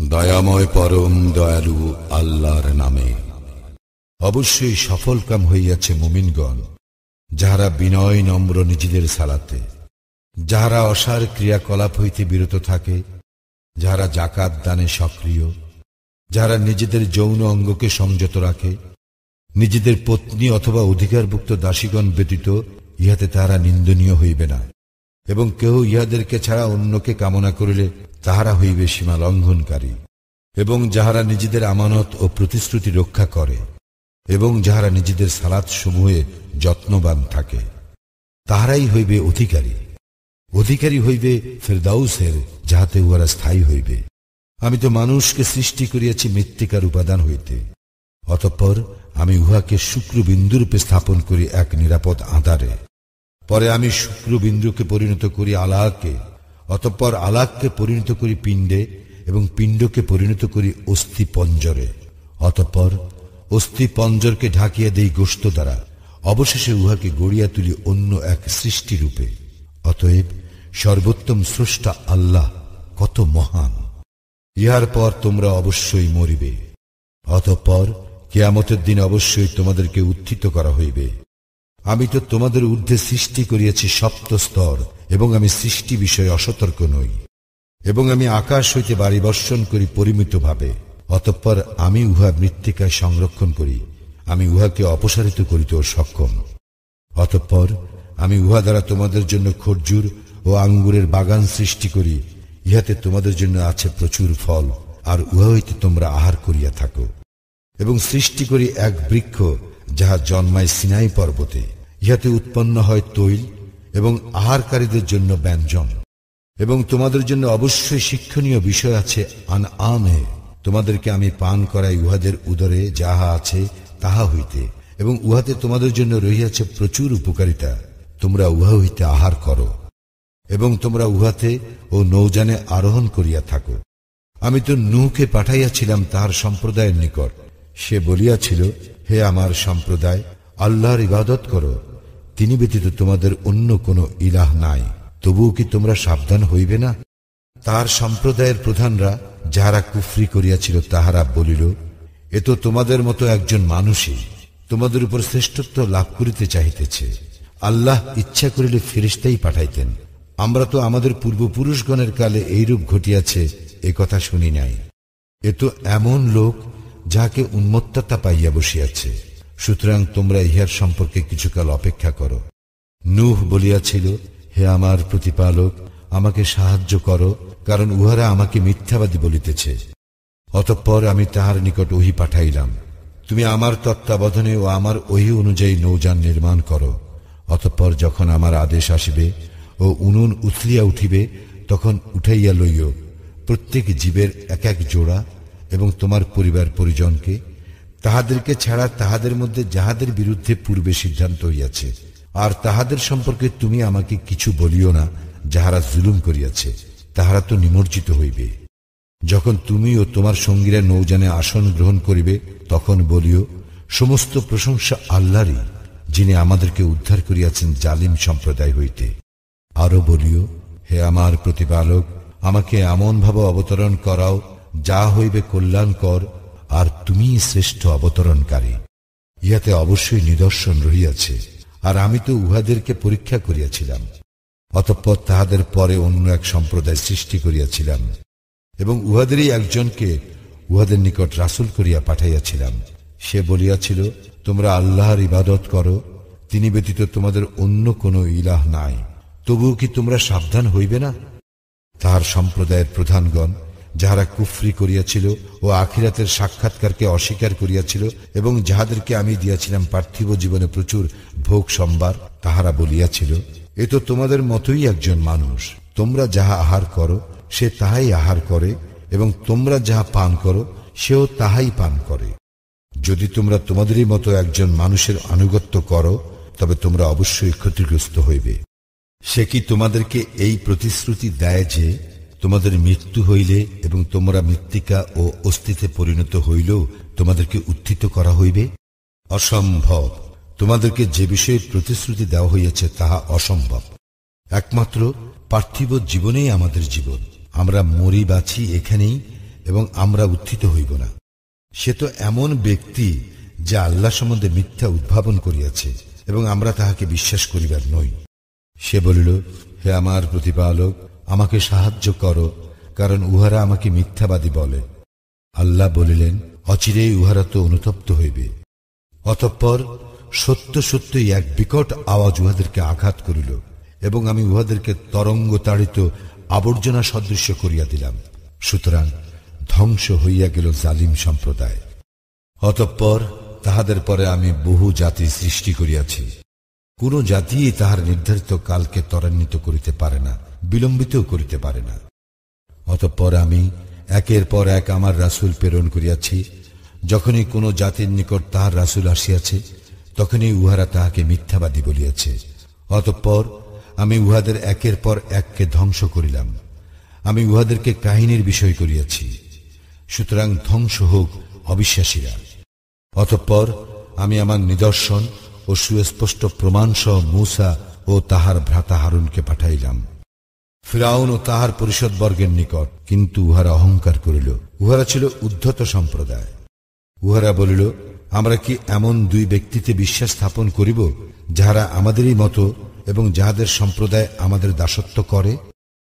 দয়াময় পরম দয়ালু আল্লাহর নামে। অবশ্যই সফলকাম হইয়াছে মুমিনগণ, যাহারা বিনয় নম্র নিজেদের সালাতে, যাহারা অসার ক্রিয়াকলাপ হইতে বিরত থাকে, যাহারা জাকাত দানে সক্রিয়, যাহারা নিজেদের যৌন অঙ্গকে সংযত রাখে, নিজেদের পত্নী অথবা অধিকারভুক্ত দাসীগণ ব্যতীত ইহাতে তাহারা নিন্দনীয় হইবে না, এবং কেহ ইহাদেরকে ছাড়া অন্যকে কামনা করিলে তাহারা হইবে সীমা লঙ্ঘনকারী, এবং যাহারা নিজেদের আমানত ও প্রতিশ্রুতি রক্ষা করে, এবং যাহারা নিজেদের সালাত সমূহে যত্নবান থাকে, তাহারাই হইবে অধিকারী। অধিকারী হইবে ফেরদাউসের, যাহাতে উহারা স্থায়ী হইবে। আমি তো মানুষকে সৃষ্টি করিয়াছি মৃত্তিকার উপাদান হইতে, অতঃপর আমি উহাকে শুক্রবিন্দুরূপে স্থাপন করি এক নিরাপদ আধারে। পরে আমি শুক্রবিন্দুকে পরিণত করি আলাকে, অতঃপর আলাককে পরিণত করি পিণ্ডে, এবং পিণ্ডকে পরিণত করি অস্থি পঞ্জরে, অতঃপর অস্থি পঞ্জরকে ঢাকিয়া দেই গোশত দ্বারা, অবশেষে উহাকে গড়িয়া তুলি অন্য এক সৃষ্টিরূপে। অতএব সর্বোত্তম স্রষ্টা আল্লাহ কত মহান। ইহার পর তোমরা অবশ্যই মরিবে, অতঃপর কিয়ামতের দিন অবশ্যই তোমাদেরকে উত্থিত করা হইবে। আমি তো তোমাদের ঊর্ধ্বে সৃষ্টি করিয়াছি সপ্ত স্তর, এবং আমি সৃষ্টি বিষয়ে অসতর্ক নই, এবং আমি আকাশ হইতে বাড়ি বর্ষণ করি পরিমিতভাবে, অতঃপর আমি উহা মৃত্তিকায় সংরক্ষণ করি, আমি উহাকে অপসারিত করিতেও সক্ষম। অতঃপর আমি উহা দ্বারা তোমাদের জন্য খরজুর ও আঙ্গুরের বাগান সৃষ্টি করি, ইহাতে তোমাদের জন্য আছে প্রচুর ফল, আর উহা হইতে তোমরা আহার করিয়া থাকো। এবং সৃষ্টি করি এক বৃক্ষ, যাহা জন্মায় সিনাই পর্বতে, ইহাতে উৎপন্ন হয় তৈল এবং আহারকারীদের জন্য ব্যঞ্জন। এবং তোমাদের জন্য অবশ্যই শিক্ষণীয় বিষয় আছে আনআমে, তোমাদেরকে আমি পান করাই উহাদের উদরে যাহা আছে তাহা হইতে, এবং উহাতে তোমাদের জন্য রহিয়াছে প্রচুর উপকারিতা, তোমরা উহা হইতে আহার করো, এবং তোমরা উহাতে ও নৌযানে আরোহণ করিয়া থাকো। আমি তো নূহকে পাঠাইয়াছিলাম তাহার সম্প্রদায়ের নিকট, সে বলিয়াছিল, হে আমার সম্প্রদায়, আল্লাহর ইবাদত করো, তিনি ব্যতীত তোমাদের অন্য কোনো ইলাহ নাই, তবুও কি তোমরা সাবধান হইবে না? তার সম্প্রদায়ের প্রধানরা যাহারা কুফরি করিয়াছিল তাহারা বলিল, এ তো তোমাদের মতো একজন মানুষই তোমাদের উপর শ্রেষ্ঠত্ব লাভ করিতে চাহিতেছে। আল্লাহ ইচ্ছা করিলে ফেরেশতাই পাঠাইতেন, আমরা তো আমাদের পূর্বপুরুষগণের কালে এইরূপ ঘটিয়াছে এ কথা শুনি নাই। এ তো এমন লোক যাহাকে উন্মত্ততা পাইয়া বসিয়াছে, সুতরাং তোমরা ইহার সম্পর্কে কিছুকাল অপেক্ষা করো। নূহ বলিয়াছিল, হে আমার প্রতিপালক, আমাকে সাহায্য করো, কারণ উহারা আমাকে মিথ্যাবাদী বলিতেছে। অতঃপর আমি তাহার নিকট ওহী পাঠাইলাম, তুমি আমার তত্ত্বাবধানে ও আমার ওহী অনুযায়ী নৌযান নির্মাণ করো। অতঃপর যখন আমার আদেশ আসিবে ও উনুন উথলিয়া উঠিবে, তখন উঠাইয়া লইও প্রত্যেক জীবের এক এক জোড়া, এবং তোমার পরিবার পরিজনকে, তাহাদেরকে ছাড়া তাহাদের মধ্যে যাহাদের বিরুদ্ধে পূর্বে সিদ্ধান্ত হইয়াছে, আর তাহাদের সম্পর্কে তুমি আমাকে কিছু বলিও না যাহারা জুলুম করিয়াছে, তাহারা তো নিমজ্জিত হইবে। যখন তুমি ও তোমার সঙ্গীরা নৌযানে আসন গ্রহণ করিবে, তখন বলিও, সমস্ত প্রশংসা আল্লাহরই, যিনি আমাদেরকে উদ্ধার করিয়াছেন জালিম সম্প্রদায় হইতে। আরো বলিও, হে আমার প্রতিপালক, আমাকে এমন ভাবে অবতরণ করাও যা হইবে কল্যাণকর, আর তুমিই শ্রেষ্ঠ অবতরণকারী। ইহাতে অবশ্যই নিদর্শন রহিয়াছে, আর আমি তো উহাদেরকে পরীক্ষা করিয়াছিলাম। অতঃপর তাহাদের পরে অন্য এক সম্প্রদায় সৃষ্টি করিয়াছিলাম, এবং উহাদেরই একজনকে উহাদের নিকট রাসূল করিয়া পাঠাইয়াছিলাম। সে বলিয়াছিল, তোমরা আল্লাহর ইবাদত করো, তিনি ব্যতীত তোমাদের অন্য কোনো ইলাহ নাই, তবুও কি তোমরা সাবধান হইবে না? তাহার সম্প্রদায়ের প্রধানগণ যাহারা কুফরি করিয়াছিল ও আখিরাতের সাক্ষাৎকারকে অস্বীকার করিয়াছিল, এবং যাহাদেরকে আমি দিয়াছিলাম পার্থিব জীবনে প্রচুর ভোগ সম্ভার, তাহারা বলিয়াছিল, এ তো তোমাদের মতোই একজন মানুষ, তোমরা যাহা আহার করো সে তাহাই আহার করে, এবং তোমরা যাহা পান করো সেও তাহাই পান করে। যদি তোমরা তোমাদেরই মতো একজন মানুষের আনুগত্য করো, তবে তোমরা অবশ্যই ক্ষতিগ্রস্ত হইবে। সে কি তোমাদেরকে এই প্রতিশ্রুতি দেয় যে তোমাদের মৃত্যু হইলে এবং তোমরা মৃত্তিকা ও অস্থিতে পরিণত হইলেও তোমাদেরকে উত্থিত করা হইবে? অসম্ভব। তোমাদেরকে যে বিষয়ে প্রতিশ্রুতি দেওয়া হইয়াছে তাহা অসম্ভব। একমাত্র পার্থিব জীবনেই আমাদের জীবন, আমরা মরি বাঁচি এখানেই, এবং আমরা উত্থিত হইব না। সে তো এমন ব্যক্তি যে আল্লাহ সম্বন্ধে মিথ্যা উদ্ভাবন করিয়াছে এবং আমরা তাহাকে বিশ্বাস করিবার নই। সে বলিল, হে আমার প্রতিপালক, আমাকে সাহায্য করো, কারণ উহারা আমাকে মিথ্যাবাদী বলে। আল্লাহ বলিলেন, অচিরেই উহারা তো অনুতপ্ত হইবে। অতঃপর সত্য সত্যই এক বিকট আওয়াজ উহাদেরকে আঘাত করিল এবং আমি উহাদেরকে তরঙ্গ তাড়িত আবর্জনা সদৃশ্য করিয়া দিলাম। সুতরাং ধ্বংস হইয়া গেল জালিম সম্প্রদায়। অতঃপর তাহাদের পরে আমি বহু জাতি সৃষ্টি করিয়াছি। কোন জাতি তাহার নির্ধারিত কালকে ত্বরান্বিত করিতে পারে না, বিলম্বিতও করিতে পারে না। অতঃপর আমি একের পর এক আমার রাসূল প্রেরণ করিয়াছি। যখনই কোন জাতির নিকট তাহার রাসূল আসিয়াছে, তখনই উহারা তাহাকে মিথ্যাবাদী বলিয়াছে। অতঃপর আমি উহাদের একের পর এককে ধ্বংস করিলাম। আমি উহাদেরকে কাহিনীর বিষয় করিয়াছি। সুতরাং ধ্বংস হোক অবিশ্বাসীরা। অতঃপর আমি আমার নিদর্শন ও সুস্পষ্ট প্রমাণ সহ মূসা ও তাহার ভ্রাতা হারুনকে পাঠাইলাম ফিরআউন ও তাহার পরিষদবর্গের নিকট, কিন্তু উহারা অহংকার করিল। উহারা ছিল উদ্ধত সম্প্রদায়। উহারা বলিল, আমরা কি এমন দুই ব্যক্তিতে বিশ্বাস স্থাপন করিব যাহারা আমাদেরই মতো এবং যাহাদের সম্প্রদায় আমাদের দাসত্ব করে?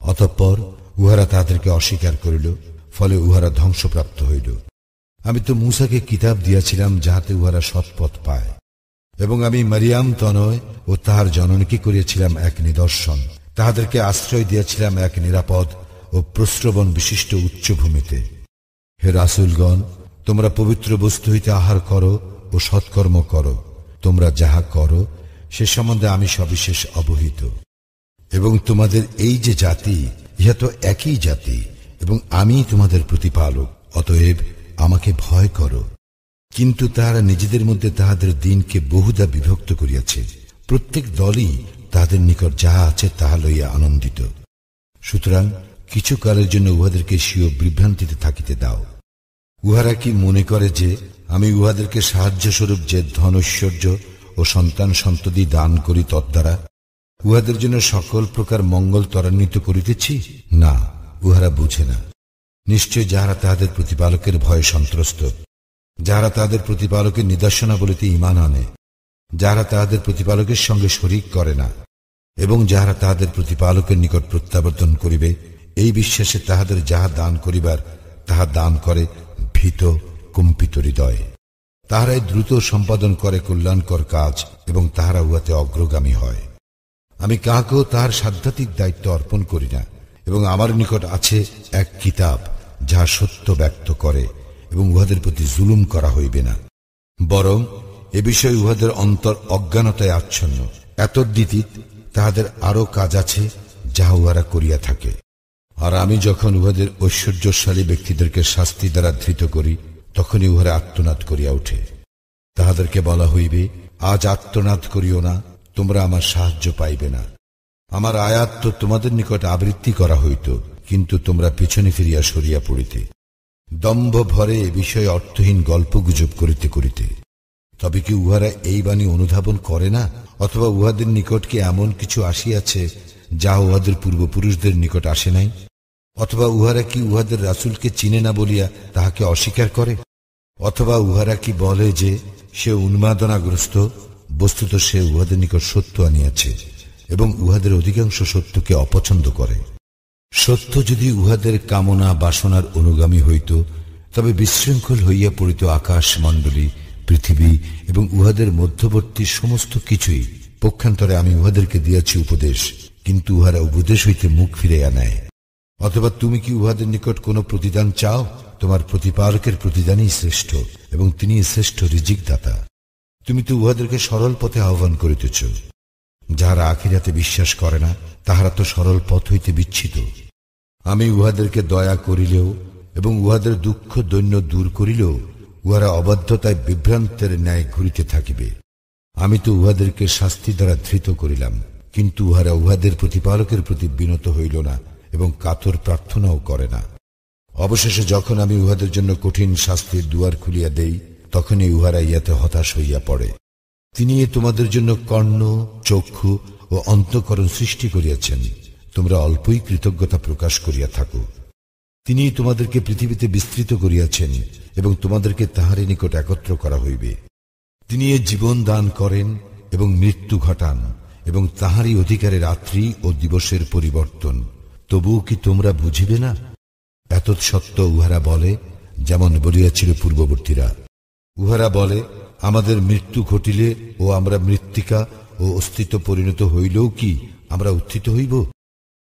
অতঃপর উহারা তাহাদেরকে অস্বীকার করিল, ফলে উহারা ধ্বংসপ্রাপ্ত হইল। আমি তো মূসাকে কিতাব দিয়াছিলাম যাহাতে উহারা সৎপথ পায়, এবং আমি মারিয়াম তনয় ও তাহার জননীকে করিয়াছিলাম এক নিদর্শন। তাহাদেরকে আশ্রয় দিয়াছিলাম এক নিরাপদ ও প্রস্রবণ বিশিষ্ট উচ্চভূমিতে। হে রাসূলগণ, তোমরা পবিত্র বস্তু হইতে আহার করো ও সৎকর্ম করো। তোমরা যাহা করো সে সম্বন্ধে আমি সবিশেষ অবহিত। এবং তোমাদের এই যে জাতি, ইহা তো একই জাতি, এবং আমি তোমাদের প্রতিপালক। অতএব আমাকে ভয় করো। কিন্তু তাহারা নিজেদের মধ্যে তাহাদের দিনকে বহুদা বিভক্ত করিয়াছে। প্রত্যেক দলই তাহাদের নিকট যাহা আছে তাহা লইয়া আনন্দিত। সুতরাং কিছু কালের জন্য উহাদেরকে স্বীয় বিভ্রান্তিতে থাকিতে দাও। উহারা কি মনে করে যে আমি উহাদেরকে সাহায্য স্বরূপ যে ধন ঐশ্বর্য ও সন্তান সন্ততি দান করি, তদ্বারা উহাদের জন্য সকল প্রকার মঙ্গল ত্বরান্বিত করিতেছি? না, উহারা বুঝে না। নিশ্চয় যাহারা তাহাদের প্রতিপালকের ভয়ে সন্ত্রস্ত, যাহারা তাহাদের প্রতিপালকের নিদর্শনাবলীতে ঈমান আনে, যাহারা তাহাদের প্রতিপালকের সঙ্গে শরীক করে না, এবং যাহারা তাহাদের প্রতিপালকের নিকট প্রত্যাবর্তন করিবে, এই বিশ্বাসে তাহাদের যাহা দান করিবার তাহা দান করে ভীত কম্পিত হৃদয়ে। তাহারাই দ্রুত সম্পাদন করে কল্যাণকর কাজ, এবং তাহারা উহাতে অগ্রগামী হয়। আমি কাহাকেও তাহার সাধ্যাত্মিক দায়িত্ব অর্পণ করি না, এবং আমার নিকট আছে এক কিতাব যাহা সত্য ব্যক্ত করে, এবং উহাদের প্রতি জুলুম করা হইবে না। বরং এ বিষয়ে উহাদের অন্তর অজ্ঞানতায় আচ্ছন্ন। এতদ্ব্যতীত তাহাদের আরো কাজ আছে যাহা উহারা করিয়া থাকে। আর আমি যখন উহাদের ঐশ্বর্যশালী ব্যক্তিদেরকে শাস্তি দ্বারা ধৃত করি, তখনই উহারা আত্মনাদ করিয়া ওঠে। তাহাদেরকে বলা হইবে, আজ আত্মনাদ করিও না, তোমরা আমার সাহায্য পাইবে না। আমার আয়াত তো তোমাদের নিকট আবৃত্তি করা হইত, কিন্তু তোমরা পিছনে ফিরিয়া সরিয়া পড়িতে, দম্ভ ভরে এ বিষয়ে অর্থহীন গল্প গুজব করিতে করিতে। তবে কি উহারা এই বাণী অনুধাবন করে না? অথবা উহাদের নিকট কি এমন কিছু আসিয়াছে যা উহাদের পূর্বপুরুষদের নিকট আসে নাই? অথবা উহারা কি উহাদের রাসূলকে চিনে না বলিয়া তাহাকে অস্বীকার করে? অথবা উহারা কি বলে যে সে উন্মাদনাগ্রস্ত? বস্তুত সে উহাদের নিকট সত্য আনিয়াছে, এবং উহাদের অধিকাংশ সত্যকে অপছন্দ করে। সত্য যদি উহাদের কামনা বাসনার অনুগামী হইত, তবে বিশৃঙ্খল হইয়া পড়িত আকাশ মণ্ডলী, পৃথিবী এবং উহাদের মধ্যবর্তী সমস্ত কিছুই। পক্ষান্তরে আমি উহাদেরকে দিয়াছি উপদেশ, কিন্তু উহারা উপদেশ হইতে মুখ ফিরাইয়া নেয়। অথবা তুমি কি উহাদের নিকট কোন প্রতিদান চাও? তোমার প্রতিপালকের প্রতিদানই শ্রেষ্ঠ, এবং তিনি শ্রেষ্ঠ রিজিক দাতা। তুমি তো উহাদেরকে সরল পথে আহ্বান করিতেছ। যাহারা আখিরাতে বিশ্বাস করে না, তাহারা তো সরল পথ হইতে বিচ্ছিত। আমি উহাদেরকে দয়া করিলেও এবং উহাদের দুঃখ দৈন্য দূর করিলেও উহারা অবাধ্যতায় বিভ্রান্তের ন্যায় ঘুরিতে থাকিবে। আমি তো উহাদেরকে শাস্তি দ্বারা ধৃত করিলাম, কিন্তু উহারা উহাদের প্রতিপালকের প্রতি বিনত হইল না এবং কাতর প্রার্থনাও করে না। অবশেষে যখন আমি উহাদের জন্য কঠিন শাস্তির দুয়ার খুলিয়া দেই, তখনই উহারা ইহাতে হতাশ হইয়া পড়ে। তিনি তোমাদের জন্য কর্ণ, চক্ষু ও অন্তঃকরণ সৃষ্টি করিয়াছেন। তোমরা অল্পই কৃতজ্ঞতা প্রকাশ করিয়া থাকো। তিনি তোমাদেরকে পৃথিবীতে বিস্তৃত করিয়াছেন এবং তোমাদেরকে তাহারই নিকট একত্র করা হইবে। তিনি এ জীবন দান করেন এবং মৃত্যু ঘটান এবং তাহারই অধিকারে রাত্রি ও দিবসের পরিবর্তন। তবুও কি তোমরা বুঝিবে না? এতৎসত্ত্ব উহারা বলে, যেমন বলিয়াছিল পূর্ববর্তীরা, উহারা বলে, আমাদের মৃত্যু ঘটিলে ও আমরা মৃত্তিকা ও অস্তিত্ব পরিণত হইলেও কি আমরা উত্থিত হইব?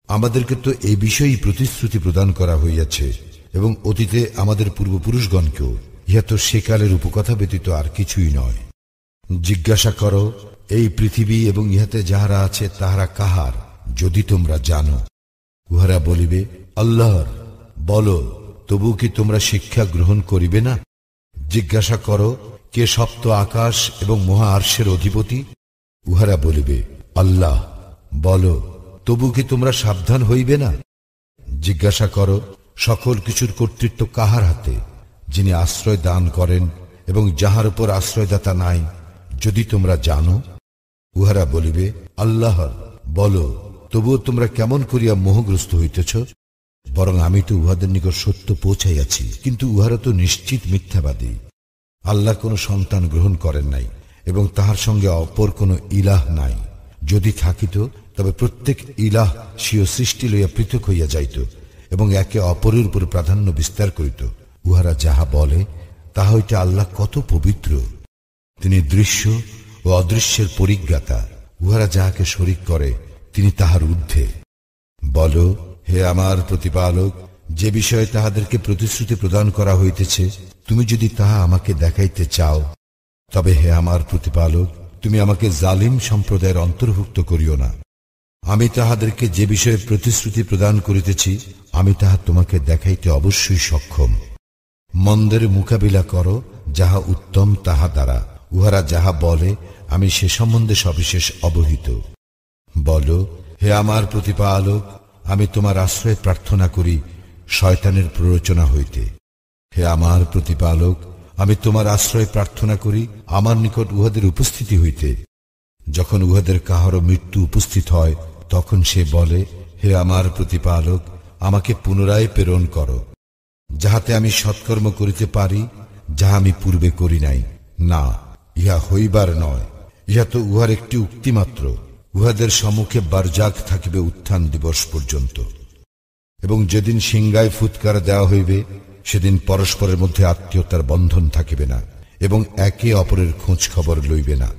আমাদেরকে তো এই বিষয়েই প্রতিশ্রুতি প্রদান করা হইয়াছে এবং অতীতে আমাদের পূর্বপুরুষগণকেও। ইহা তো সেকালের উপকথা ব্যতীত আর কিছুই নয়। জিজ্ঞাসা করো, এই পৃথিবী এবং ইহাতে যাহারা আছে তাহারা কাহার, যদি তোমরা জানো। উহারা বলিবে, আল্লাহর। বলো, তবু কি তোমরা শিক্ষা গ্রহণ করিবে না? জিজ্ঞাসা করো, কে সপ্ত আকাশ এবং মহা আরশের অধিপতি? উহারা বলিবে, আল্লাহ। বলো, তবু কি তোমরা সাবধান হইবে না? জিজ্ঞাসা করো, সকল কিছুর কর্তৃত্ব কাহার হাতে, যিনি আশ্রয় দান করেন এবং যাহার উপর আশ্রয়দাতা নাই, যদি তোমরা জানো। উহারা বলিবে, আল্লাহর। বলো, তবুও তোমরা কেমন করিয়া মোহগ্রস্ত হইতেছ? বরং আমি তো উহাদের নিকট সত্য পৌঁছাইয়াছি, কিন্তু উহারা তো নিশ্চিত মিথ্যাবাদী। আল্লাহ কোন সন্তান গ্রহণ করেন নাই এবং তাহার সঙ্গে অপর কোন ইলাহ নাই। যদি থাকিত তবে প্রত্যেক ইলাহ স্বীয় সৃষ্টি লইয়া পৃথক হইয়া যাইত এবং একে অপরের উপর প্রাধান্য বিস্তার করিত। উহারা যাহা বলে তাহা হইতে আল্লাহ কত পবিত্র। তিনি দৃশ্য ও অদৃশ্যের পরিজ্ঞাতা। উহারা যাহাকে শরীক করে তিনি তাহার ঊর্ধ্বে। বলো, হে আমার প্রতিপালক, যে বিষয়ে তাহাদেরকে প্রতিশ্রুতি প্রদান করা হইতেছে, তুমি যদি তাহা আমাকে দেখাইতে চাও, তবে হে আমার প্রতিপালক, তুমি আমাকে জালিম সম্প্রদায়ের অন্তর্ভুক্ত করিও না। আমি তাহাদেরকে যে বিষয়ে প্রতিশ্রুতি প্রদান করিতেছি, আমি তাহা তোমাকে দেখাইতে অবশ্যই সক্ষম। মন্দের মোকাবিলা করো, যাহা উত্তম তাহা দ্বারা। উহারা যাহা বলে আমি সে সম্বন্ধে সবিশেষ অবহিত। বলো, হে আমার প্রতিপালক, আমি তোমার আশ্রয় প্রার্থনা করি শয়তানের প্ররোচনা হইতে। হে আমার প্রতিপালক, আমি তোমার আশ্রয় প্রার্থনা করি আমার নিকট উহাদের উপস্থিতি হইতে। যখন উহাদের কাহারও মৃত্যু উপস্থিত হয়, তখন সে বলে, হে আমার প্রতিপালক, আমাকে পুনরায় প্রেরণ করো, যাহাতে আমি সৎকর্ম করিতে পারি, যাহা আমি পূর্বে করি নাই। না, ইহা হইবার নয়। ইহা তো উহার একটি উক্তি মাত্র। উহাদের সম্মুখে বারজাক থাকিবে উত্থান দিবস পর্যন্ত। এবং যেদিন সিংগায় ফুৎকার দেওয়া হইবে, সেদিন পরস্পরের মধ্যে আত্মীয়তার বন্ধন থাকিবে না এবং একে অপরের খোঁজ খবর লইবে না।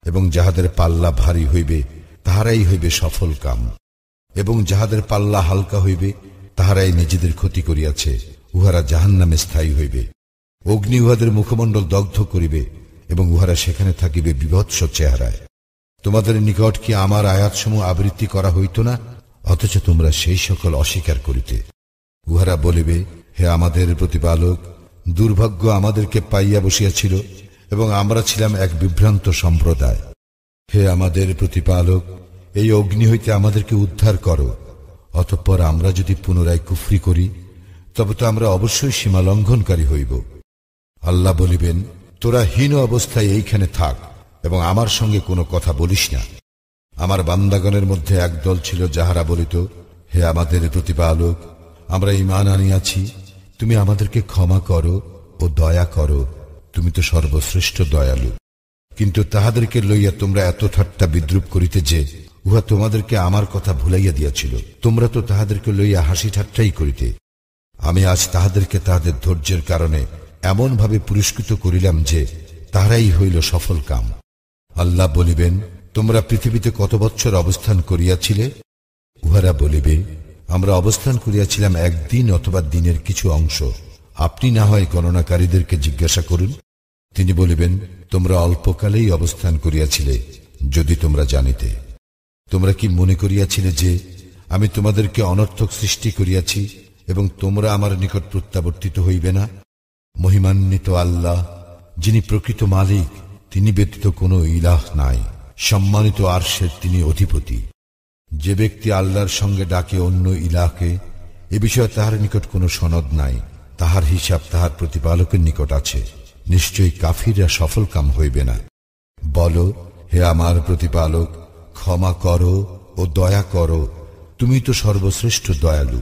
এবং যাহাদের পাল্লা ভারী হইবে তাহারাই হইবে সফল কাম, এবং যাহাদের পাল্লা হালকা হইবে তাহারাই নিজেদের ক্ষতি করিয়াছে। উহারা জাহান্নামে স্থায়ী হইবে। অগ্নি উহাদের মুখমণ্ডল দগ্ধ করিবে এবং উহারা সেখানে থাকিবে বিভৎস চেহারায়। তোমাদের নিকট কি আমার আয়াতসমূহ আবৃত্তি করা হইত না? অথচ তোমরা সেই সকল অস্বীকার করিতে। উহারা বলিবে, হে আমাদের প্রতিপালক, দুর্ভাগ্য আমাদেরকে পাইয়া বসিয়াছিল এবং আমরা ছিলাম এক বিভ্রান্ত সম্প্রদায়। হে আমাদের প্রতিপালক, এই অগ্নি হইতে আমাদেরকে উদ্ধার করো। অতঃপর আমরা যদি পুনরায় কুফরি করি, তবে তো আমরা অবশ্যই সীমা লঙ্ঘনকারী হইব। আল্লাহ বলিবেন, তোরা হীন অবস্থায় এইখানে থাক এবং আমার সঙ্গে কোনো কথা বলিস না। আমার বান্দাগণের মধ্যে একদল ছিল যাহারা বলিত, হে আমাদের প্রতিপালক, আমরা ঈমান আনিয়াছি, তুমি আমাদেরকে ক্ষমা করো ও দয়া করো, তুমি তো সর্বশ্রেষ্ঠ দয়ালু। কিন্তু তাহাদেরকে লইয়া তোমরা এত ঠাট্টা বিদ্রুপ করিতে যে উহা তোমাদেরকে আমার কথা ভুলাইয়া দিয়াছিল। তোমরা তো তাহাদেরকে লইয়া হাসি ঠাট্টাই করিতে। আমি আজ তাহাদেরকে তাহাদের ধৈর্যের কারণে এমন ভাবে পুরস্কৃত করিলাম যে তাহারাই হইল সফল কাম। আল্লাহ বলিবেন, তোমরা পৃথিবীতে কত বৎসর অবস্থান করিয়াছিলে? উহারা বলিবে, আমরা অবস্থান করিয়াছিলাম একদিন অথবা দিনের কিছু অংশ। আপনি না হয় গণনাকারীদেরকে জিজ্ঞাসা করুন। তিনি বলিবেন, তোমরা অল্পকালেই অবস্থান করিয়াছিলে, যদি তোমরা জানিতে। তোমরা কি মনে করিয়াছিলে যে আমি তোমাদেরকে অনর্থক সৃষ্টি করিয়াছি এবং তোমরা আমার নিকট প্রত্যাবর্তিত হইবে না? মহিমান্বিত আল্লাহ, যিনি প্রকৃত মালিক, তিনি ব্যতীত কোনো ইলাহ নাই। সম্মানিত আরশের তিনি অধিপতি। যে ব্যক্তি আল্লাহর সঙ্গে ডাকে অন্য ইলাহকে, এ বিষয়ে তাহার নিকট কোনো সনদ নাই। তাহার হিসাব তাহার প্রতিপালকের নিকট আছে। নিশ্চয়ই কাফিররা সফল কাম হইবে না। বলো, হে আমার প্রতিপালক, ক্ষমা করো ও দয়া করো, তুমি তো সর্বশ্রেষ্ঠ দয়ালু।